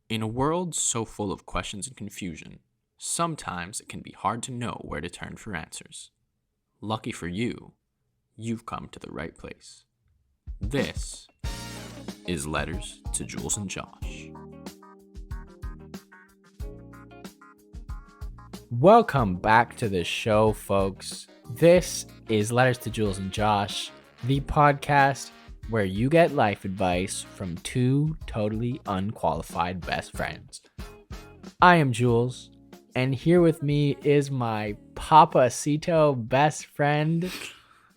In a world so full of questions and confusion, sometimes it can be hard to know where to turn for answers. Lucky for you, you've come to the right place. This is Letters to Jules and Josh. Welcome back to the show, folks. This is Letters to Jules and Josh, the podcast where you get life advice from two totally unqualified best friends. I am Jules, and here with me is my Papacito best friend,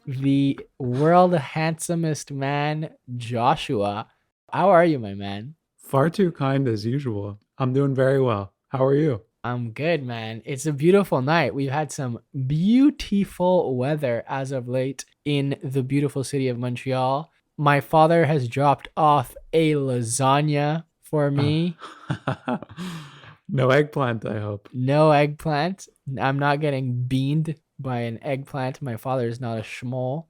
the world handsomest man, Joshua. How are you, my man? Far too kind as usual. I'm doing very well. How are you? I'm good, man. It's a beautiful night. We've had some beautiful weather as of late in the beautiful city of Montreal. My father has dropped off a lasagna for me. No eggplant, I hope. No eggplant. I'm not getting beamed by an eggplant. My father is not a schmoll.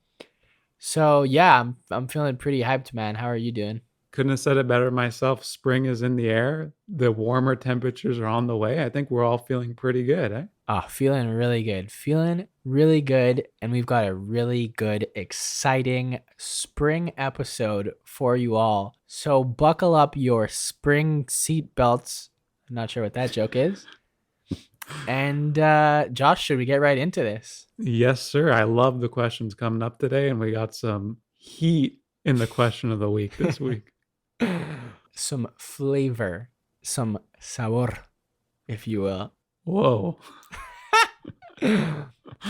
So yeah, I'm feeling pretty hyped, man. How are you doing? Couldn't have said it better myself. Spring is in the air. The warmer temperatures are on the way. I think we're all feeling pretty good, eh? Feeling really good. Feeling really good. And we've got a really good, exciting spring episode for you all. So buckle up your spring seat belts. I'm not sure what that joke is. And Josh, should we get right into this? Yes, sir. I love the questions coming up today, and we got some heat in the question of the week this week. Some flavor, some sabor, if you will. Whoa.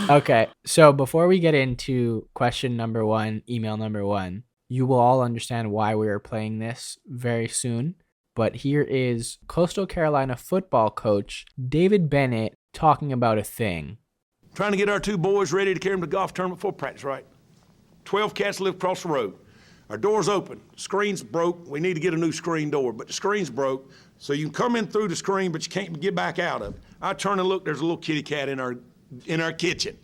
Okay, so before we get into question number one, email number one, you will all understand why we are playing this very soon. But here is Coastal Carolina football coach David Bennett talking about a thing. Trying to get our two boys ready to carry them to golf tournament before practice, right? 12 cats live across the road. Our door's open. Screen's broke. We need to get a new screen door, but the screen's broke. So you can come in through the screen, but you can't get back out of it. I turn and look, there's a little kitty cat in our kitchen.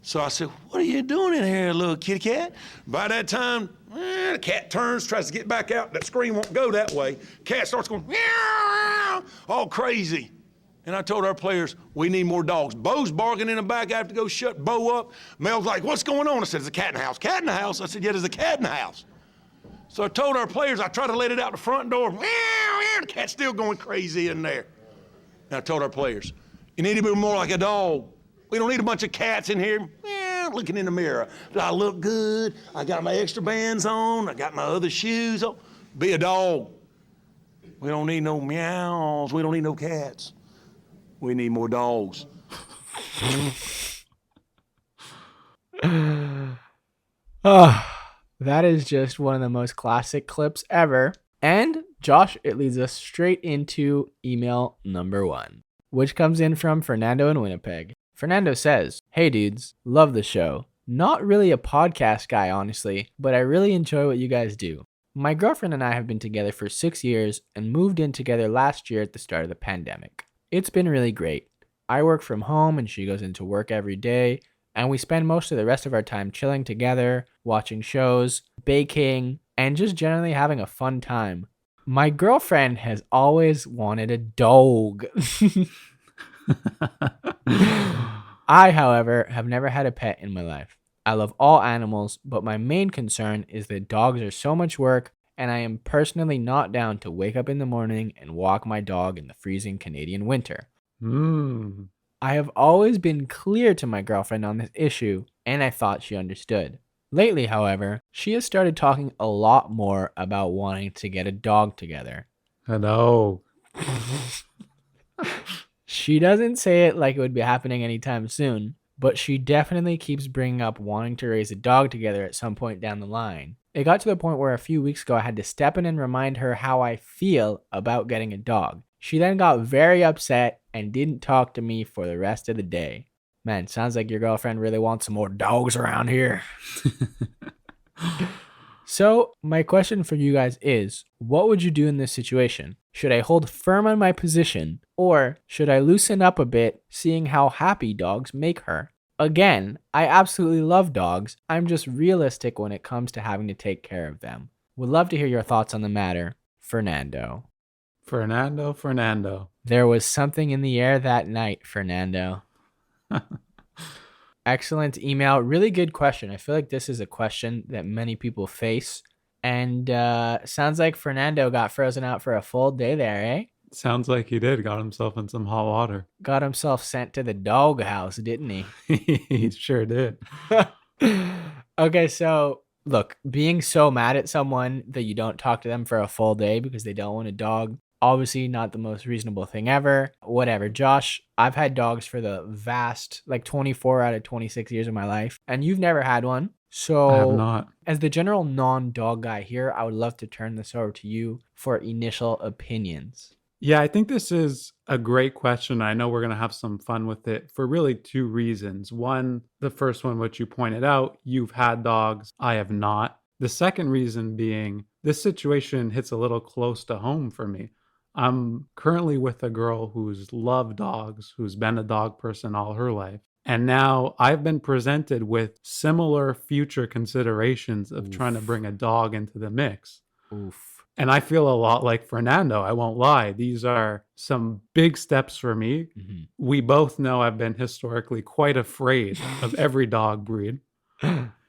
So I said, "What are you doing in here, little kitty cat?" By that time, the cat turns, tries to get back out. That screen won't go that way. Cat starts going, meow, all crazy. And I told our players, we need more dogs. Bo's barking in the back. I have to go shut Bo up. Mel's like, "What's going on?" I said, "There's a cat in the house." "Cat in the house?" I said, "Yeah, there's a cat in the house." So I told our players, I tried to let it out the front door. Meow, meow, the cat's still going crazy in there. And I told our players, you need to be more like a dog. We don't need a bunch of cats in here looking in the mirror. Do I look good? I got my extra bands on. I got my other shoes on. Be a dog. We don't need no meows. We don't need no cats. We need more dogs. That is just one of the most classic clips ever. And Josh, it leads us straight into email number one, which comes in from Fernando in Winnipeg. Fernando says, "Hey dudes, love the show. Not really a podcast guy, honestly, but I really enjoy what you guys do. My girlfriend and I have been together for 6 years and moved in together last year at the start of the pandemic. It's been really great. I work from home and she goes into work every day, and we spend most of the rest of our time chilling together, watching shows, baking, and just generally having a fun time. My girlfriend has always wanted a dog." I, however, have never had a pet in my life. I love all animals, but my main concern is that dogs are so much work, and I am personally not down to wake up in the morning and walk my dog in the freezing Canadian winter. I have always been clear to my girlfriend on this issue, and I thought she understood. Lately, however, she has started talking a lot more about wanting to get a dog together. I know. She doesn't say it like it would be happening anytime soon, but she definitely keeps bringing up wanting to raise a dog together at some point down the line. It got to the point where a few weeks ago I had to step in and remind her how I feel about getting a dog. She then got very upset and didn't talk to me for the rest of the day. Man, sounds like your girlfriend really wants some more dogs around here. So, my question for you guys is, what would you do in this situation? Should I hold firm on my position, or should I loosen up a bit, seeing how happy dogs make her? Again, I absolutely love dogs. I'm just realistic when it comes to having to take care of them. Would love to hear your thoughts on the matter. Fernando. Fernando. There was something in the air that night, Fernando. Excellent email. Really good question. I feel like this is a question that many people face. And sounds like Fernando got frozen out for a full day there, eh? Sounds like he did. Got himself in some hot water. Got himself sent to the doghouse, didn't he? He sure did. Okay, so look, being so mad at someone that you don't talk to them for a full day because they don't want a dog, obviously not the most reasonable thing ever. Whatever. Josh, I've had dogs for the vast, like 24 out of 26 years of my life, and you've never had one. So I have not. as the general non-dog guy here, I would love to turn this over to you for initial opinions. Yeah, I think this is a great question. I know we're going to have some fun with it for really two reasons. One, the first one, which you pointed out, you've had dogs. I have not. The second reason being this situation hits a little close to home for me. I'm currently with a girl who's loved dogs, who's been a dog person all her life. And now I've been presented with similar future considerations of trying to bring a dog into the mix. Oof. And I feel a lot like Fernando. I won't lie. These are some big steps for me. Mm-hmm. We both know I've been historically quite afraid of every dog breed.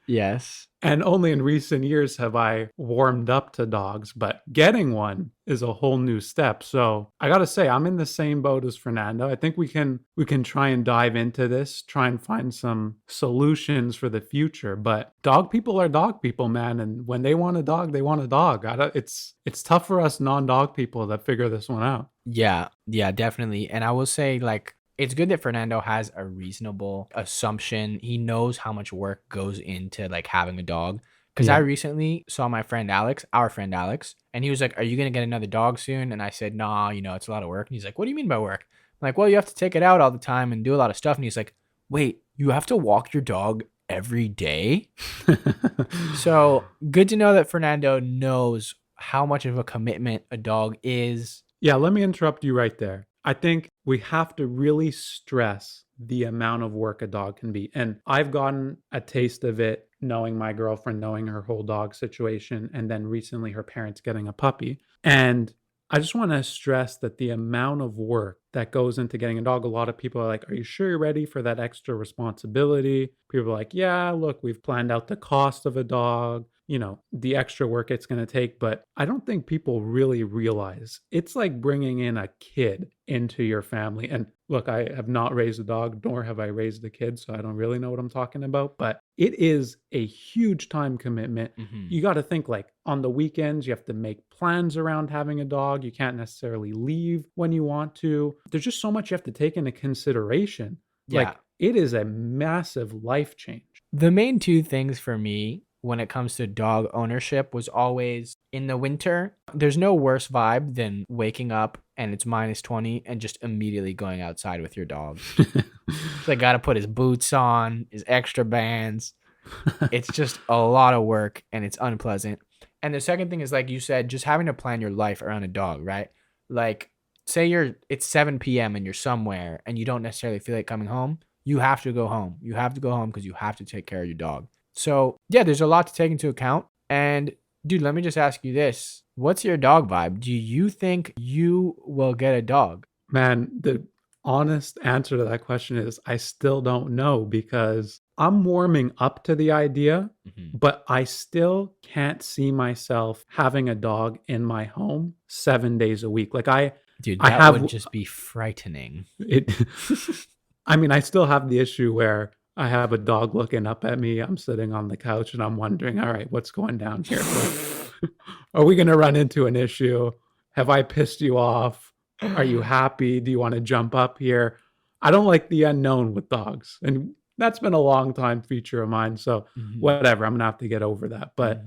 Yes. And only in recent years have I warmed up to dogs, but getting one is a whole new step. So I got to say, I'm in the same boat as Fernando. I think we can try and dive into this, try and find some solutions for the future. But dog people are dog people, man. And when they want a dog, they want a dog. It's tough for us non-dog people to figure this one out. Yeah, definitely. And I will say, like, it's good that Fernando has a reasonable assumption. He knows how much work goes into like having a dog. Because I recently saw my friend Alex, our friend Alex, and he was like, "Are you gonna get another dog soon?" And I said, "Nah, it's a lot of work." And he's like, "What do you mean by work?" I'm like, "Well, you have to take it out all the time and do a lot of stuff." And he's like, "Wait, you have to walk your dog every day?" So good to know that Fernando knows how much of a commitment a dog is. Yeah, let me interrupt you right there. I think we have to really stress the amount of work a dog can be. And I've gotten a taste of it knowing my girlfriend, knowing her whole dog situation, and then recently her parents getting a puppy. And I just want to stress that the amount of work that goes into getting a dog, a lot of people are like, "Are you sure you're ready for that extra responsibility?" People are like, "Yeah, look, we've planned out the cost of a dog, the extra work it's going to take." But I don't think people really realize it's like bringing in a kid into your family. And look, I have not raised a dog, nor have I raised a kid, so I don't really know what I'm talking about. But it is a huge time commitment. Mm-hmm. You got to think like on the weekends, you have to make plans around having a dog. You can't necessarily leave when you want to. There's just so much you have to take into consideration. Yeah. Like it is a massive life change. The main two things for me when it comes to dog ownership was always in the winter. There's no worse vibe than waking up and it's -20 and just immediately going outside with your dog. So I got to put his boots on, his extra bands. It's just a lot of work and it's unpleasant. And the second thing is, like you said, just having to plan your life around a dog, right? Like say it's 7 p.m. and you're somewhere and you don't necessarily feel like coming home. You have to go home. You have to go home because you have to take care of your dog. So yeah, there's a lot to take into account. And dude, let me just ask you this. What's your dog vibe? Do you think you will get a dog? Man, the honest answer to that question is I still don't know, because I'm warming up to the idea, but I still can't see myself having a dog in my home 7 days a week. Like Dude, I that have would just be frightening. it. I mean, I still have the issue where I have a dog looking up at me. I'm sitting on the couch and I'm wondering, all right, what's going down here? Are we going to run into an issue? Have I pissed you off? Are you happy? Do you want to jump up here? I don't like the unknown with dogs. And that's been a long time feature of mine. So whatever, I'm going to have to get over that. But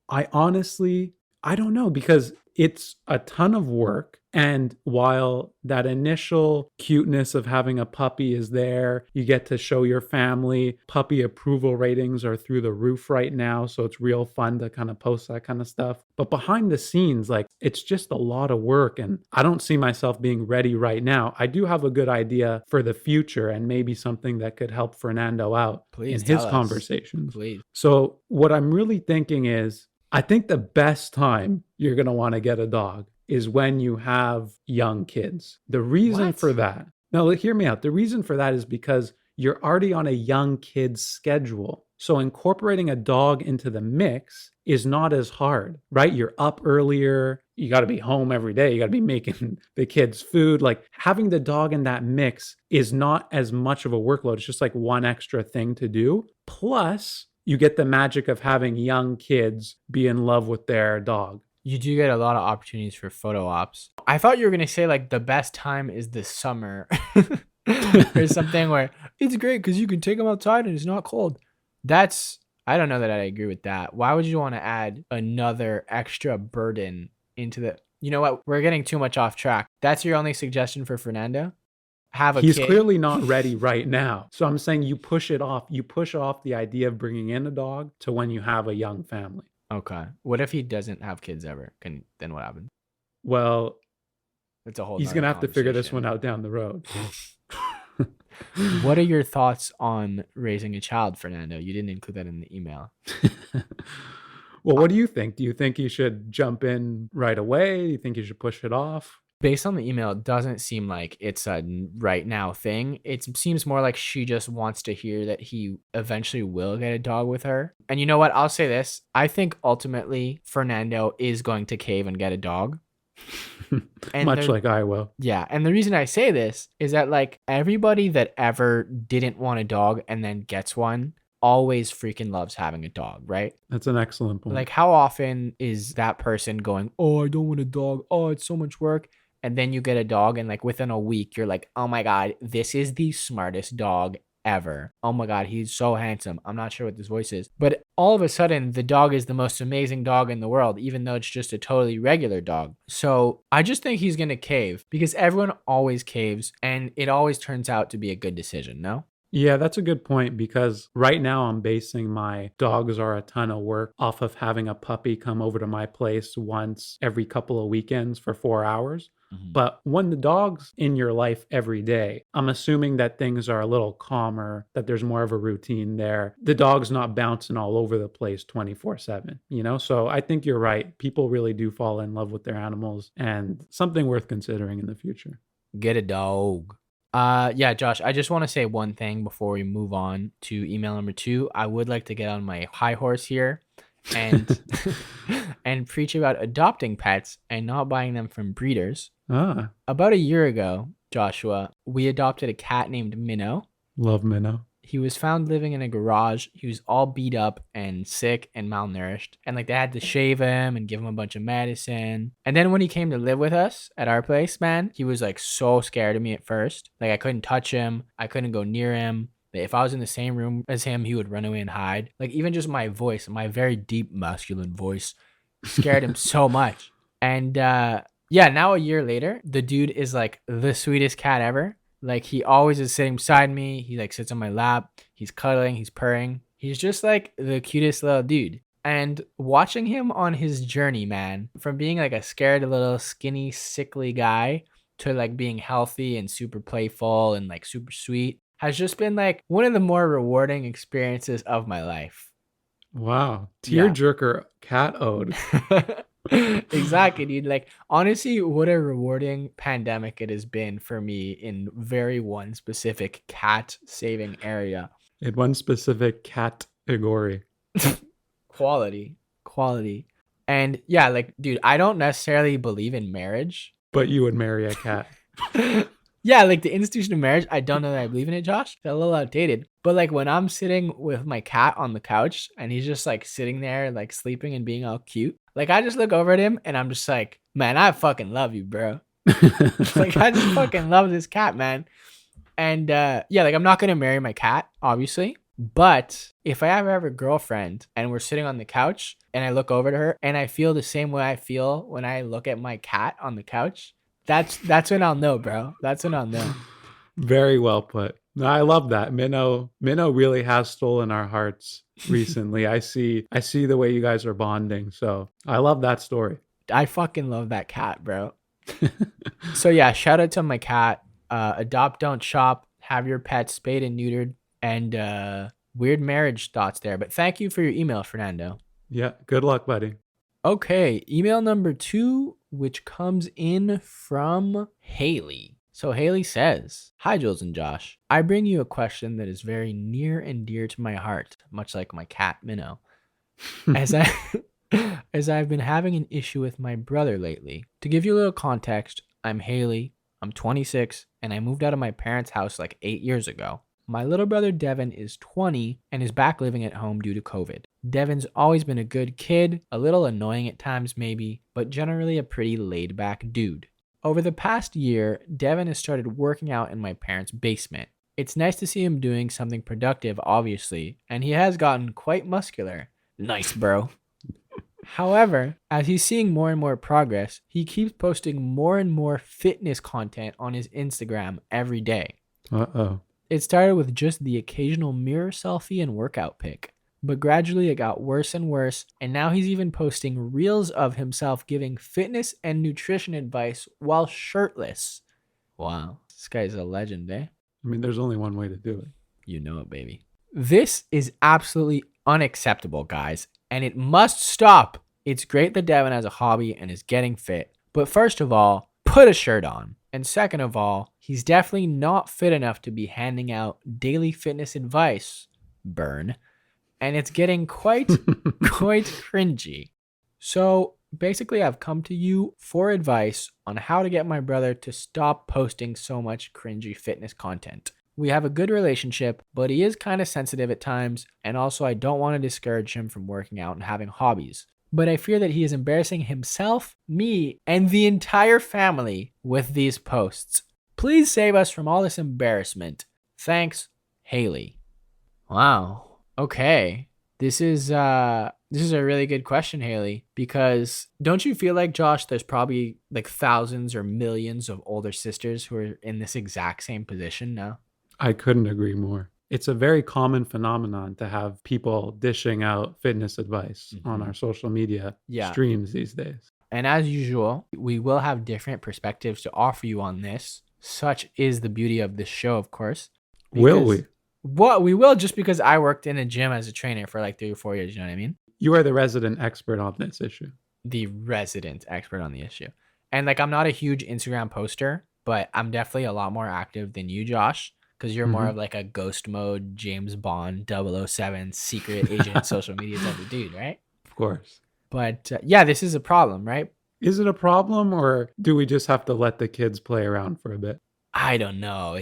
I honestly, I don't know, because it's a ton of work. And while that initial cuteness of having a puppy is there, you get to show your family. Puppy approval ratings are through the roof right now. So it's real fun to kind of post that kind of stuff. But behind the scenes, like, it's just a lot of work. And I don't see myself being ready right now. I do have a good idea for the future and maybe something that could help Fernando out in his conversations. Please. So what I'm really thinking is, I think the best time you're going to want to get a dog is when you have young kids. The reason What? for that, no, hear me out. The reason for that is because you're already on a young kid's schedule. So incorporating a dog into the mix is not as hard, right? You're up earlier. You got to be home every day. You got to be making the kids food. Like having the dog in that mix is not as much of a workload. It's just like one extra thing to do. Plus, you get the magic of having young kids be in love with their dog. You do get a lot of opportunities for photo ops. I thought you were going to say like the best time is the summer or something where it's great because you can take them outside and it's not cold. I don't know that I agree with that. Why would you want to add another extra burden into the, you know what? We're getting too much off track. That's your only suggestion for Fernando? Have a He's kid? clearly not ready right now. So I'm saying you push it off. You push off the idea of bringing in a dog to when you have a young family. Okay. What if he doesn't have kids ever? Then what happens? Well, It's a whole he's nother going to have to figure this conversation. one out down the road. What are your thoughts on raising a child, Fernando? You didn't include that in the email. Well, what do you think? Do you think you should jump in right away? Do you think you should push it off? Based on the email, it doesn't seem like it's a right now thing. It seems more like she just wants to hear that he eventually will get a dog with her. And you know what? I'll say this. I think ultimately Fernando is going to cave and get a dog. And Much like I will. Yeah. And the reason I say this is that like everybody that ever didn't want a dog and then gets one always freaking loves having a dog, right? That's an excellent point. Like how often is that person going, oh, I don't want a dog. Oh, it's so much work. And then you get a dog and like within a week, you're like, oh my God, this is the smartest dog ever. Oh my God, he's so handsome. I'm not sure what this voice is. But all of a sudden, the dog is the most amazing dog in the world, even though it's just a totally regular dog. So I just think he's going to cave because everyone always caves and it always turns out to be a good decision, no? Yeah, that's a good point because right now I'm basing my dogs are a ton of work off of having a puppy come over to my place once every couple of weekends for 4 hours. But when the dog's in your life every day, I'm assuming that things are a little calmer, that there's more of a routine there. The dog's not bouncing all over the place 24/7, you know? So I think you're right. People really do fall in love with their animals and something worth considering in the future. Get a dog. Yeah, Josh, I just want to say one thing before we move on to email number 2. I would like to get on my high horse here and and preach about adopting pets and not buying them from breeders. Ah, About a year ago, Joshua, we adopted a cat named Minnow. love Minnow. He was found living in a garage. He was all beat up and sick and malnourished. And like they had to shave him and give him a bunch of medicine. And then when he came to live with us at our place, man, he was like so scared of me at first. Like I couldn't touch him. I couldn't go near him. If I was in the same room as him, he would run away and hide. Like even just my voice, my very deep masculine voice scared him so much. And yeah, now a year later, the dude is like the sweetest cat ever. Like he always is sitting beside me. He like sits on my lap. He's cuddling. He's purring. He's just like the cutest little dude. And watching him on his journey, man, from being like a scared little skinny, sickly guy to like being healthy and super playful and like super sweet has just been like one of the more rewarding experiences of my life. Wow. Yeah. Tearjerker cat ode. Exactly, dude. Like honestly, what a rewarding pandemic it has been for me in very one specific cat saving area. In one specific category. Quality. And yeah, like dude, I don't necessarily believe in marriage. But you would marry a cat. Yeah, like the institution of marriage, I don't know that I believe in it, Josh. It's a little outdated. But like when I'm sitting with my cat on the couch and he's just like sitting there like sleeping and being all cute, like I just look over at him and I'm just like, man, I fucking love you, bro. Like I just fucking love this cat, man. And yeah, like I'm not gonna marry my cat, obviously. But if I ever have a girlfriend and we're sitting on the couch and I look over to her and I feel the same way I feel when I look at my cat on the couch, that's when I'll know, bro. That's when I'll know. Very well put. No, I love that. Minnow really has stolen our hearts recently. I see the way you guys are bonding. So I love that story. I fucking love that cat, bro. So yeah, shout out to my cat. Adopt, don't shop. Have your pets spayed and neutered. And weird marriage thoughts there. But thank you for your email, Fernando. Yeah. Good luck, buddy. Okay, email number 2 which comes in from Haley. So Haley says, "Hi, Jules and Josh. I bring you a question that is very near and dear to my heart, much like my cat, Minnow. As I as I've been having an issue with my brother lately. To give you a little context, I'm Haley, I'm 26, and I moved out of my parents' house like 8 years ago. My little brother Devin is 20 and is back living at home due to COVID. Devin's always been a good kid, a little annoying at times maybe, but generally a pretty laid-back dude. Over the past year, Devin has started working out in my parents' basement. It's nice to see him doing something productive, obviously, and he has gotten quite muscular. Nice, bro. However, as he's seeing more and more progress, he keeps posting more and more fitness content on his Instagram every day. Uh-oh. It started with just the occasional mirror selfie and workout pic, but gradually it got worse and worse, and now he's even posting reels of himself giving fitness and nutrition advice while shirtless. Wow, this guy's a legend, eh? I mean, there's only one way to do it. You know it, baby. This is absolutely unacceptable, guys, and it must stop. It's great that Devin has a hobby and is getting fit, but first of all, put a shirt on. And second of all, he's definitely not fit enough to be handing out daily fitness advice. Burn. And it's getting quite cringy. So basically, I've come to you for advice on how to get my brother to stop posting so much cringy fitness content. We have a good relationship, but he is kind of sensitive at times, and also I don't want to discourage him from working out and having hobbies. But I fear that he is embarrassing himself, me, and the entire family with these posts. Please save us from all this embarrassment. Thanks, Haley." Wow. Okay. This is a really good question, Haley, because don't you feel like, Josh, there's probably like thousands or millions of older sisters who are in this exact same position now? I couldn't agree more. It's a very common phenomenon to have people dishing out fitness advice on our social media streams these days. And as usual, we will have different perspectives to offer you on this. Such is the beauty of this show, of course. Will we? What we will, just because I worked in a gym as a trainer for like 3 or 4 years, you know what I mean? You are the resident expert on this issue. The resident expert on the issue. And like, I'm not a huge Instagram poster, but I'm definitely a lot more active than you, Josh, because you're more of like a ghost mode, James Bond, 007, secret agent, social media type of dude, right? Of course. But yeah, this is a problem, right? Is it a problem, or do we just have to let the kids play around for a bit? I don't know.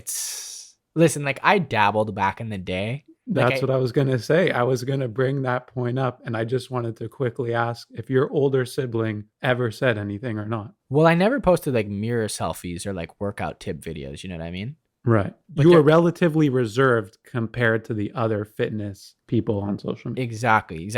Listen, like I dabbled back in the day. That's what I was going to say. I was going to bring that point up, and I just wanted to quickly ask if your older sibling ever said anything or not. Well, I never posted like mirror selfies or like workout tip videos. You know what I mean? Right. But you were relatively reserved compared to the other fitness people on social media. Exactly.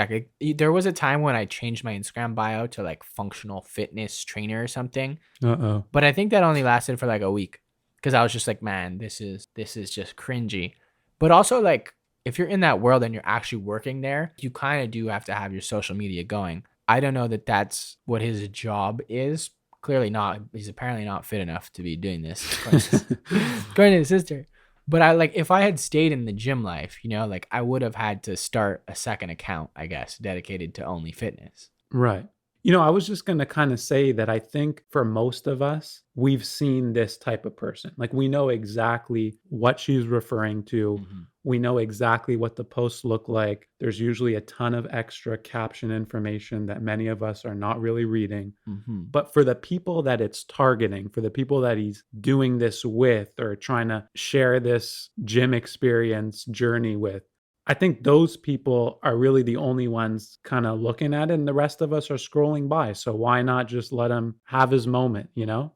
There was a time when I changed my Instagram bio to like functional fitness trainer or something. Uh-oh. But I think that only lasted for like a week because I was just like, man, this is just cringy. But also, like, if you're in that world and you're actually working there, you kind of do have to have your social media going. I don't know that that's what his job is. Clearly not. He's apparently not fit enough to be doing this, according to his sister. But if I had stayed in the gym life, you know, like I would have had to start a second account, I guess, dedicated to only fitness. Right. You know, I was just going to kind of say that I think for most of us, we've seen this type of person. Like we know exactly what she's referring to. We know exactly what the posts look like. There's usually a ton of extra caption information that many of us are not really reading. But for the people that it's targeting, for the people that he's doing this with or trying to share this gym experience journey with, I think those people are really the only ones kind of looking at it, and the rest of us are scrolling by. So why not just let him have his moment, you know?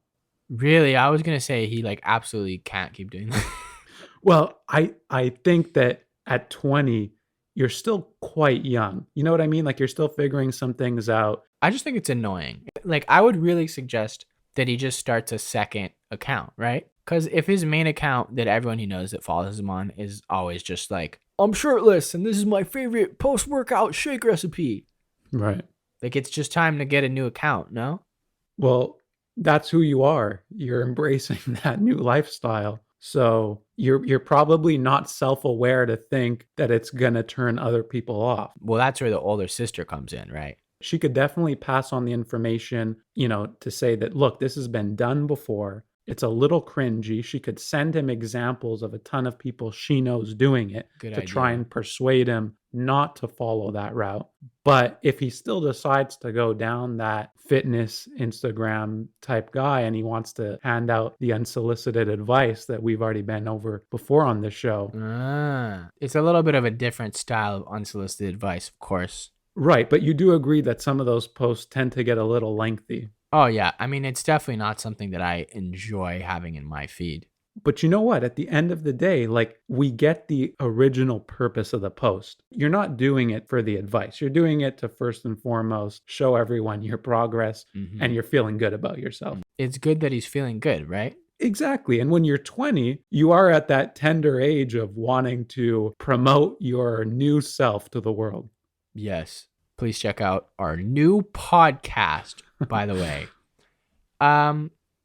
Really? I was going to say he like absolutely can't keep doing that. Well, I think that at 20, you're still quite young. You know what I mean? Like you're still figuring some things out. I just think it's annoying. Like I would really suggest that he just starts a second account, right? Because if his main account that everyone he knows that follows him on is always just like, I'm shirtless and this is my favorite post-workout shake recipe. Right. Like it's just time to get a new account, no? Well, that's who you are. You're embracing that new lifestyle. So you're probably not self-aware to think that it's going to turn other people off. Well, that's where the older sister comes in, right? She could definitely pass on the information, to say that, look, this has been done before. It's a little cringy. She could send him examples of a ton of people she knows doing it Good to try idea. and persuade him not to follow that route. But if he still decides to go down that fitness Instagram type guy and he wants to hand out the unsolicited advice that we've already been over before on this show. It's a little bit of a different style of unsolicited advice, of course. Right. But you do agree that some of those posts tend to get a little lengthy. Oh, yeah. I mean, it's definitely not something that I enjoy having in my feed. But you know what? At the end of the day, like, we get the original purpose of the post. You're not doing it for the advice. You're doing it to first and foremost show everyone your progress and you're feeling good about yourself. It's good that he's feeling good, right? Exactly. And when you're 20, you are at that tender age of wanting to promote your new self to the world. Yes. Please check out our new podcast, by the way.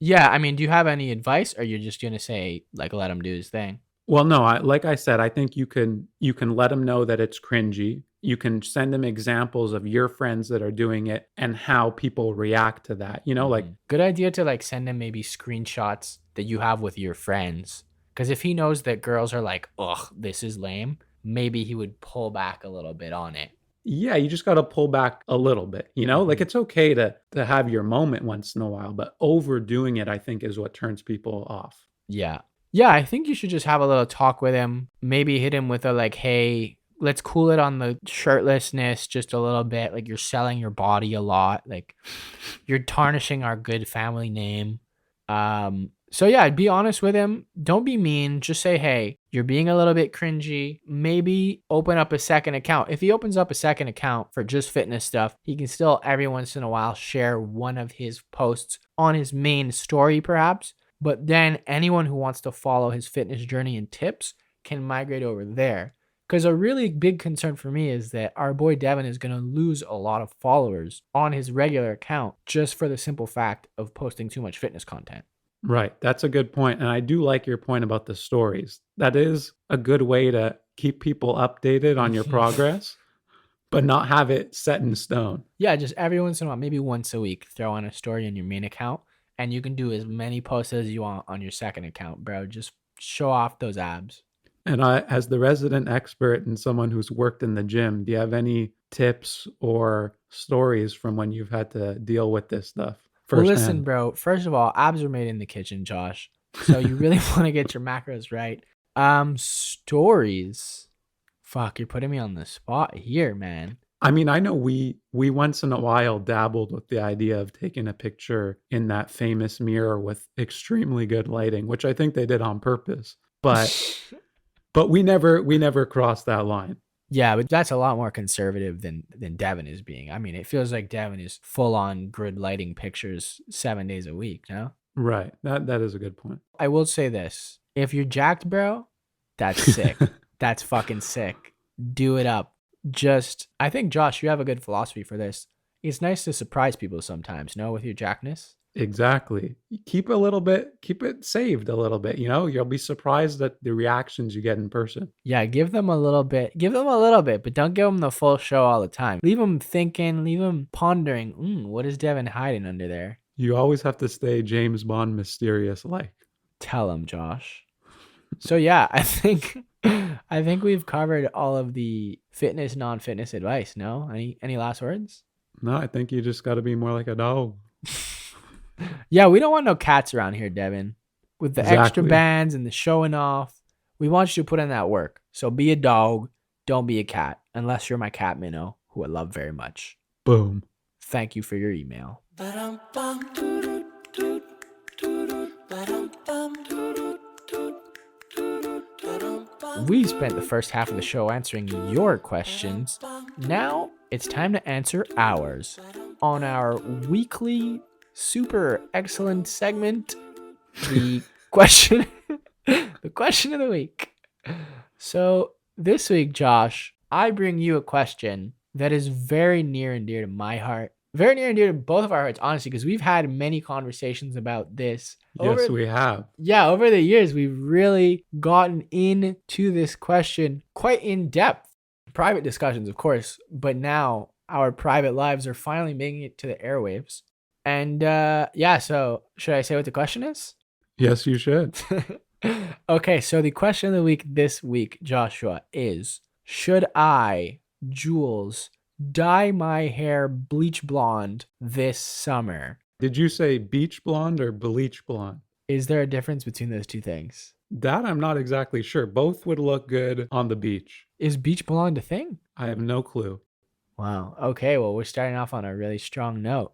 Yeah, I mean, do you have any advice, or you're just gonna say, like, let him do his thing? Well, no, like I said, I think you can let him know that it's cringy. You can send him examples of your friends that are doing it and how people react to that. Like, Good idea to like send him maybe screenshots that you have with your friends. Because if he knows that girls are like, ugh, this is lame, maybe he would pull back a little bit on it. yeah, you just got to pull back a little bit, like it's okay to have your moment once in a while, but overdoing it, I think, is what turns people off. Yeah. Yeah, I think you should just have a little talk with him. Maybe hit him with a like, hey, let's cool it on the shirtlessness just a little bit. Like, you're selling your body a lot. Like, you're tarnishing our good family name. So yeah, be honest with him. Don't be mean. Just say, hey, you're being a little bit cringy. Maybe open up a second account. If he opens up a second account for just fitness stuff, he can still every once in a while share one of his posts on his main story, perhaps. But then anyone who wants to follow his fitness journey and tips can migrate over there. Because a really big concern for me is that our boy Devin is going to lose a lot of followers on his regular account just for the simple fact of posting too much fitness content. Right. That's a good point. And I do like your point about the stories. That is a good way to keep people updated on your progress, but not have it set in stone. Yeah, just every once in a while, maybe once a week, throw on a story on your main account, and you can do as many posts as you want on your second account, bro. Just show off those abs. And as the resident expert and someone who's worked in the gym, do you have any tips or stories from when you've had to deal with this stuff? Well, listen, bro. First of all, abs are made in the kitchen, Josh. So you really want to get your macros right. Stories. Fuck, you're putting me on the spot here, man. I mean, I know we once in a while dabbled with the idea of taking a picture in that famous mirror with extremely good lighting, which I think they did on purpose. But we never crossed that line. Yeah, but that's a lot more conservative than Devin is being. I mean, it feels like Devin is full on grid lighting pictures 7 days a week, no? Right. That is a good point. I will say this. If you're jacked, bro, that's sick. That's fucking sick. Do it up. I think, Josh, you have a good philosophy for this. It's nice to surprise people sometimes, no, with your jackness. Exactly. Keep it saved a little bit, you'll be surprised at the reactions you get in person. Yeah, give them a little bit, but don't give them the full show all the time. Leave them thinking, leave them pondering, what is Devin hiding under there? You always have to stay James Bond mysterious like. Tell him, Josh. So yeah, I think we've covered all of the fitness, non-fitness advice, no? Any last words? No, I think you just got to be more like a dog. Yeah, we don't want no cats around here, Devin. With the extra Exactly. bands and the showing off, we want you to put in that work. So be a dog, don't be a cat, unless you're my cat Minnow, who I love very much. Boom. Thank you for your email. We spent the first half of the show answering your questions. Now it's time to answer ours on our weekly super excellent segment, the question the question of the week. So this week, Josh, I bring you a question that is very near and dear to my heart, very near and dear to both of our hearts, honestly, because we've had many conversations about this. Yes, we have. Yeah, over the years, we've really gotten into this question quite in depth. Private discussions, of course, but now our private lives are finally making it to the airwaves. And so should I say what the question is? Yes, you should. Okay, so the question of the week this week, Joshua, is should I, Jules, dye my hair bleach blonde this summer? Did you say beach blonde or bleach blonde? Is there a difference between those two things? That I'm not exactly sure. Both would look good on the beach. Is beach blonde a thing? I have no clue. Wow. Okay, well, we're starting off on a really strong note.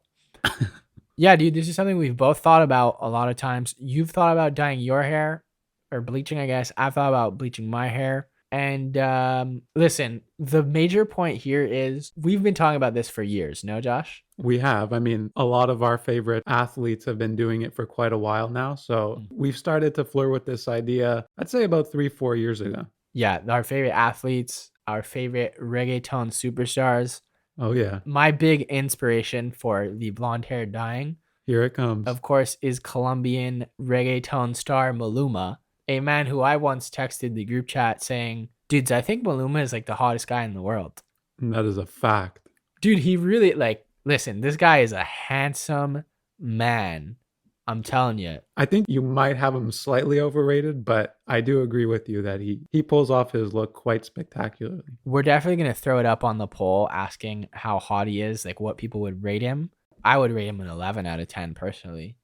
Yeah, dude, this is something we've both thought about a lot of times. You've thought about dyeing your hair or bleaching, I guess. I've thought about bleaching my hair. And listen, the major point here is we've been talking about this for years, no, Josh? We have. I mean, a lot of our favorite athletes have been doing it for quite a while now. So we've started to flirt with this idea, I'd say about 3-4 years ago. Yeah, our favorite athletes, our favorite reggaeton superstars. Oh, yeah. My big inspiration for the blonde hair dyeing, Here it comes. of course, is Colombian reggaeton star Maluma, a man who I once texted the group chat saying, dudes, I think Maluma is like the hottest guy in the world. And that is a fact. Dude, he really listen, this guy is a handsome man. I'm telling you. I think you might have him slightly overrated, but I do agree with you that he pulls off his look quite spectacularly. We're definitely going to throw it up on the poll asking how hot he is, like what people would rate him. I would rate him an 11 out of 10 personally.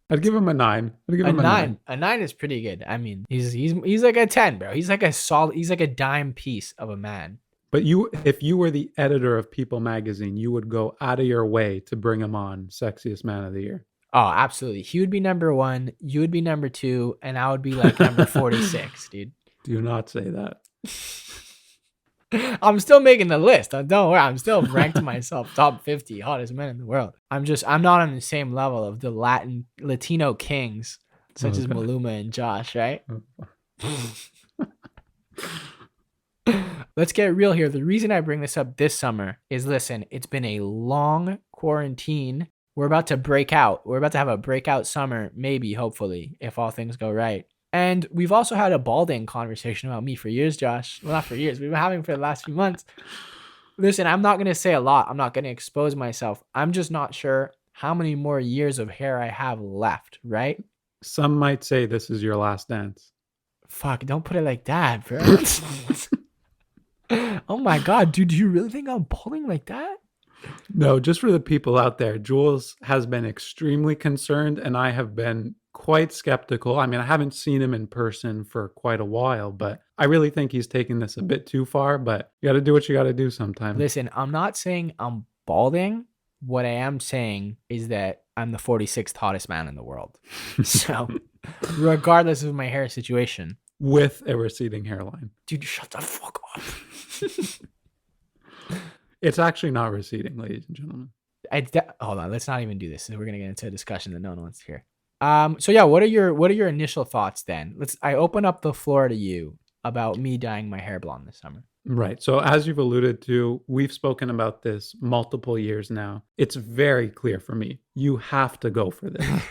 I'd give him a 9. I'd give him a 9. A 9 is pretty good. I mean, he's like a 10, bro. He's like a dime piece of a man. But if you were the editor of People magazine, you would go out of your way to bring him on Sexiest Man of the Year. Oh, absolutely. He would be number 1, you would be number 2, and I would be like number 46, dude. Do not say that. I'm still making the list. Don't worry. I'm still ranked myself top 50 hottest men in the world. I'm not on the same level of the Latino kings such as Maluma and Josh, right? Let's get real here. The reason I bring this up this summer is, listen, it's been a long quarantine. We're about to break out. We're about to have a breakout summer, maybe, hopefully, if all things go right. And we've also had a balding conversation about me for years, Josh. Well, not for years. We've been having for the last few months. Listen, I'm not going to say a lot. I'm not going to expose myself. I'm just not sure how many more years of hair I have left, right? Some might say this is your last dance. Fuck, don't put it like that, bro. Oh my God, dude, do you really think I'm balding like that? No, just for the people out there, Jules has been extremely concerned and I have been quite skeptical. I mean, I haven't seen him in person for quite a while, but I really think he's taking this a bit too far, but you got to do what you got to do sometimes. Listen, I'm not saying I'm balding. What I am saying is that I'm the 46th hottest man in the world. So regardless of my hair situation. With a receding hairline. Dude, shut the fuck up. It's actually not receding, ladies and gentlemen. Hold on, let's not even do this. We're gonna get into a discussion that no one wants to hear. So yeah, what are your initial thoughts then? I open up the floor to you about me dyeing my hair blonde this summer. Right. So as you've alluded to, we've spoken about this multiple years now. It's very clear for me. You have to go for this.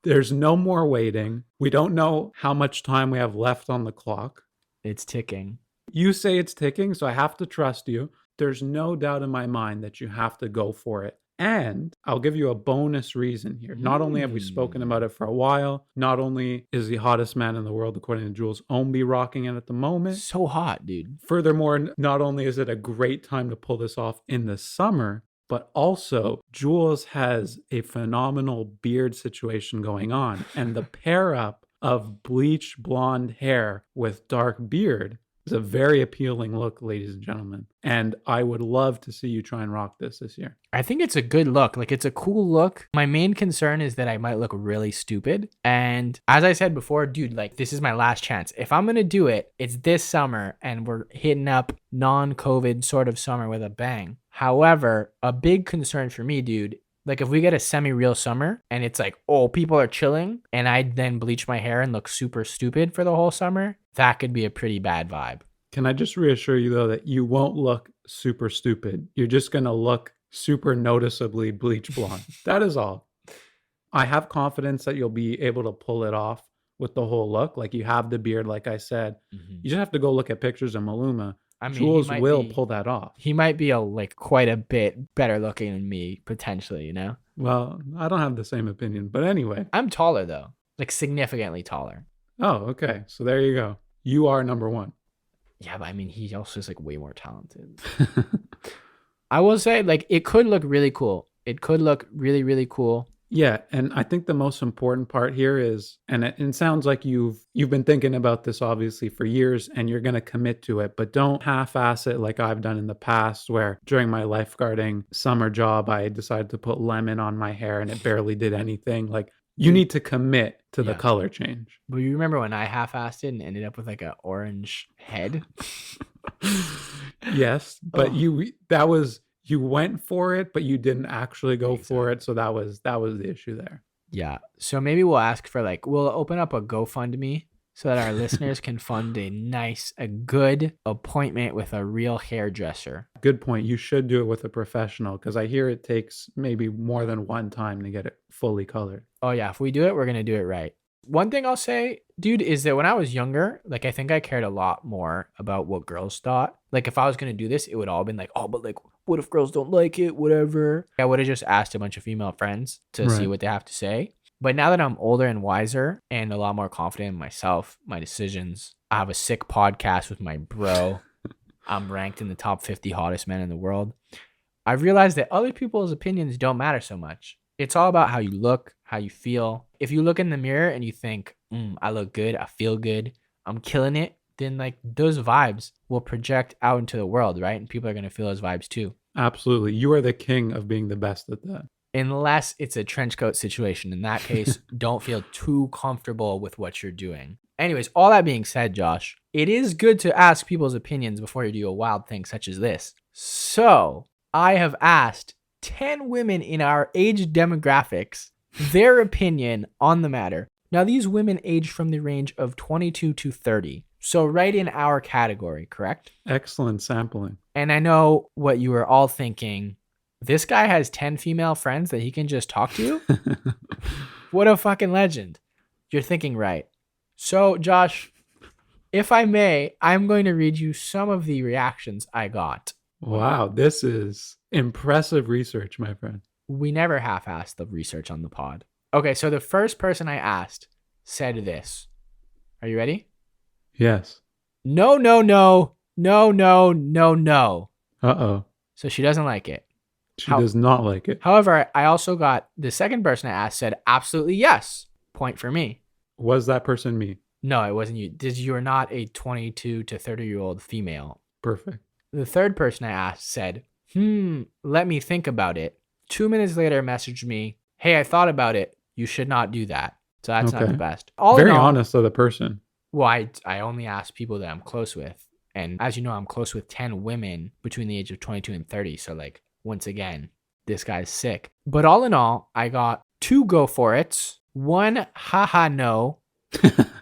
There's no more waiting. We don't know how much time we have left on the clock. It's ticking. You say it's ticking, so I have to trust you. There's no doubt in my mind that you have to go for it. And I'll give you a bonus reason here. Not only have we spoken about it for a while, not only is the hottest man in the world, according to Jules, Ombi rocking it at the moment. So hot, dude. Furthermore, not only is it a great time to pull this off in the summer, but also Jules has a phenomenal beard situation going on. And the pair up of bleach blonde hair with dark beard is a very appealing look, ladies and gentlemen. And I would love to see you try and rock this year. I think it's a good look. Like, it's a cool look. My main concern is that I might look really stupid. And as I said before, dude, like, this is my last chance. If I'm going to do it, it's this summer and we're hitting up non-COVID sort of summer with a bang. However, a big concern for me, dude, like if we get a semi-real summer and it's like, oh, people are chilling and I then bleach my hair and look super stupid for the whole summer, that could be a pretty bad vibe. Can I just reassure you, though, that you won't look super stupid? You're just going to look super noticeably bleach blonde. That is all. I have confidence that you'll be able to pull it off with the whole look. Like, you have the beard, like I said. Mm-hmm. You just have to go look at pictures of Maluma. I mean, Jules will pull that off. He might be quite a bit better looking than me, potentially, you know? Well, I don't have the same opinion, but anyway. I'm taller, though. Like, significantly taller. Oh, okay. So there you go. You are number one. Yeah, but I mean, he also is, like, way more talented. I will say, like, it could look really cool. It could look really, really cool. Yeah, and I think the most important part here is, and it sounds like you've been thinking about this obviously for years and you're going to commit to it, but don't half-ass it like I've done in the past where during my lifeguarding summer job, I decided to put lemon on my hair and it barely did anything. Like, you need to commit to the color change. But you remember when I half-assed it and ended up with like an orange head? Yes, but you went for it, but you didn't actually go for it. So that was the issue there. Yeah. So maybe we'll ask for we'll open up a GoFundMe so that our listeners can fund a good appointment with a real hairdresser. Good point. You should do it with a professional because I hear it takes maybe more than one time to get it fully colored. Oh yeah. If we do it, we're going to do it right. One thing I'll say, dude, is that when I was younger, I think I cared a lot more about what girls thought. Like, if I was going to do this, it would all been like, oh, but what if girls don't like it? Whatever. I would have just asked a bunch of female friends to see what they have to say. But now that I'm older and wiser and a lot more confident in myself, my decisions, I have a sick podcast with my bro. I'm ranked in the top 50 hottest men in the world. I've realized that other people's opinions don't matter so much. It's all about how you look, how you feel. If you look in the mirror and you think, I look good, I feel good, I'm killing it, then those vibes will project out into the world, right? And people are going to feel those vibes too. Absolutely. You are the king of being the best at that. Unless it's a trench coat situation. In that case, don't feel too comfortable with what you're doing. Anyways, all that being said, Josh, it is good to ask people's opinions before you do a wild thing such as this. So I have asked 10 women in our age demographics their opinion on the matter. Now, these women age from the range of 22 to 30. So right in our category, correct? Excellent sampling. And I know what you were all thinking. This guy has 10 female friends that he can just talk to? What a fucking legend. You're thinking right. So, Josh, if I may, I'm going to read you some of the reactions I got. Wow, this is impressive research, my friend. We never half-assed the research on the pod. Okay, so the first person I asked said this. Are you ready? Yes. No, no, no. No, no, no, no. Uh-oh. So she doesn't like it. She does not like it. However, I also got the second person I asked said absolutely yes. Point for me. Was that person me? No, it wasn't you. You are not a 22 to 30-year-old female. Perfect. The third person I asked said, let me think about it. 2 minutes later, messaged me, hey, I thought about it. You should not do that. So that's not the best. Very honest of the person. Well, I only ask people that I'm close with. And as you know, I'm close with 10 women between the age of 22 and 30. So once again, this guy's sick. But all in all, I got 2 go for it's, 1 haha no,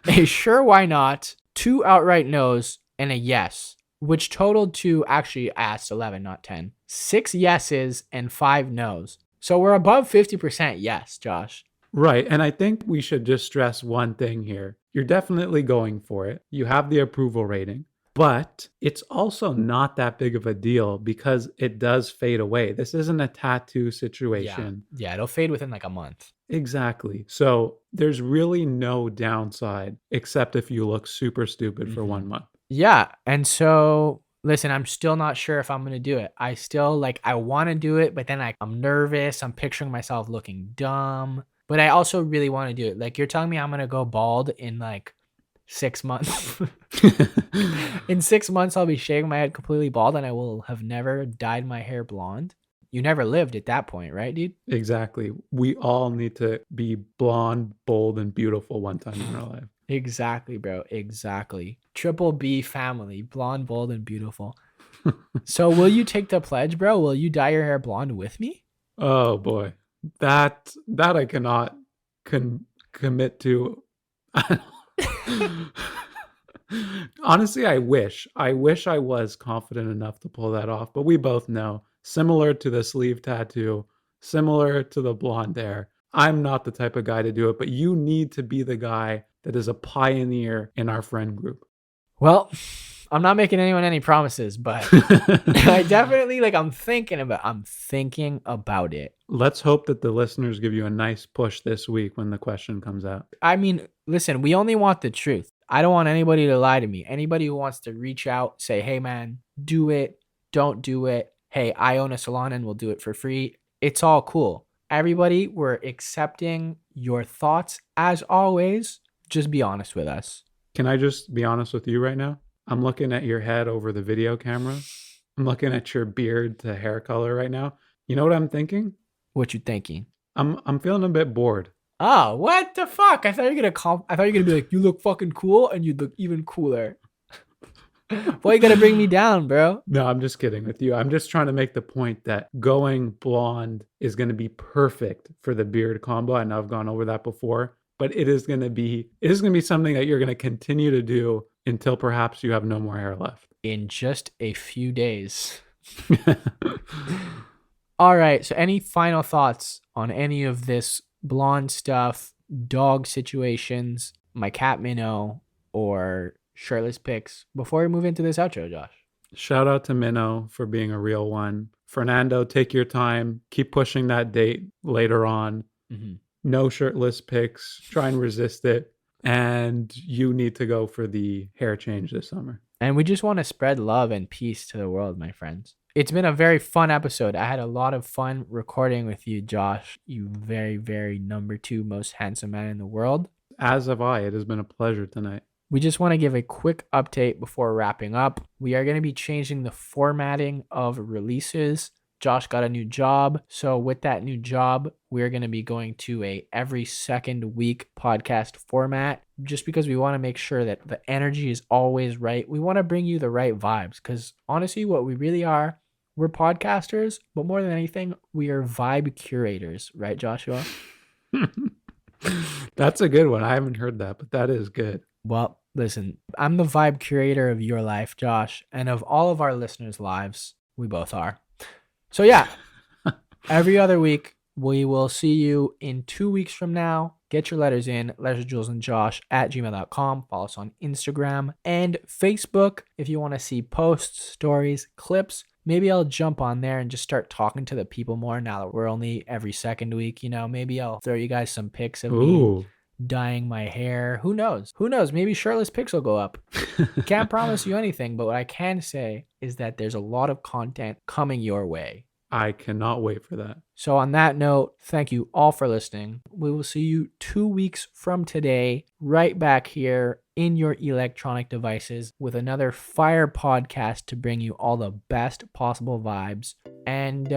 a sure why not, 2 outright no's, and a yes, which totaled to, actually I asked 11, not 10, 6 yeses and 5 no's. So we're above 50% yes, Josh. Right. And I think we should just stress one thing here. You're definitely going for it. You have the approval rating. But it's also not that big of a deal because it does fade away. This isn't a tattoo situation. Yeah, it'll fade within a month. Exactly. So there's really no downside except if you look super stupid for 1 month. Yeah. And so, listen, I'm still not sure if I'm going to do it. I still I want to do it, but then I'm nervous. I'm picturing myself looking dumb. But I also really want to do it. You're telling me I'm going to go bald in 6 months. In 6 months, I'll be shaving my head completely bald and I will have never dyed my hair blonde. You never lived at that point, right, dude? Exactly. We all need to be blonde, bold, and beautiful one time in our life. Exactly, bro. Exactly. Triple B family, blonde, bold, and beautiful. So will you take the pledge, bro? Will you dye your hair blonde with me? Oh, boy. That I cannot commit to. Honestly, I wish I was confident enough to pull that off, but we both know, similar to the sleeve tattoo, similar to the blonde hair, I'm not the type of guy to do it, but you need to be the guy that is a pioneer in our friend group. Well, I'm not making anyone any promises, but I definitely I'm thinking about it. Let's hope that the listeners give you a nice push this week when the question comes out. I mean, listen, we only want the truth. I don't want anybody to lie to me. Anybody who wants to reach out, say, hey man, do it, don't do it. Hey, I own a salon and we'll do it for free. It's all cool. Everybody, we're accepting your thoughts as always. Just be honest with us. Can I just be honest with you right now? I'm looking at your head over the video camera. I'm looking at your beard to hair color right now. You know what I'm thinking? What you thinking? I'm feeling a bit bored. Oh, what the fuck? I thought you were gonna be like, you look fucking cool, and you look even cooler. Why you gotta bring me down, bro? No, I'm just kidding with you. I'm just trying to make the point that going blonde is going to be perfect for the beard combo. I know I've gone over that before, but it is going to be something that you're going to continue to do until perhaps you have no more hair left. In just a few days. All right. So any final thoughts on any of this blonde stuff, dog situations, my cat Minnow, or shirtless pics before we move into this outro, Josh? Shout out to Minnow for being a real one. Fernando, take your time. Keep pushing that date later on. Mm-hmm. No shirtless pics. Try and resist it. And you need to go for the hair change this summer. And we just want to spread love and peace to the world, my friends. It's been a very fun episode. I had a lot of fun recording with you, Josh. You very, very number 2 most handsome man in the world. As have I. It has been a pleasure tonight. We just want to give a quick update before wrapping up. We are going to be changing the formatting of releases. Josh got a new job. So with that new job, we're going to be going to a every second week podcast format just because we want to make sure that the energy is always right. We want to bring you the right vibes because honestly, what we really are, we're podcasters, but more than anything, we are vibe curators, right, Joshua? That's a good one. I haven't heard that, but that is good. Well, listen, I'm the vibe curator of your life, Josh, and of all of our listeners' lives. We both are. So yeah, every other week, we will see you in 2 weeks from now. Get your letters in, lettersjulesandjosh@gmail.com. Follow us on Instagram and Facebook if you want to see posts, stories, clips. Maybe I'll jump on there and just start talking to the people more now that we're only every second week. You know, maybe I'll throw you guys some pics of me dyeing my hair. Who knows? Maybe shirtless pics will go up. Can't promise you anything, but what I can say is that there's a lot of content coming your way. I cannot wait for that. So on that note, thank you all for listening. We will see you 2 weeks from today, right back here in your electronic devices with another fire podcast to bring you all the best possible vibes. And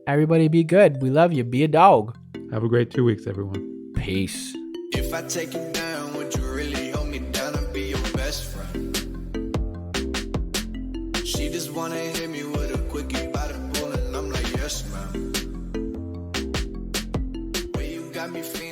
everybody be good. We love you. Be a dog. Have a great 2 weeks, everyone. Peace. If I take you down, would you really hold me down and be your best friend? She just wanna hit me with a quickie by the pool and I'm like, yes, ma'am. Way you got me feeling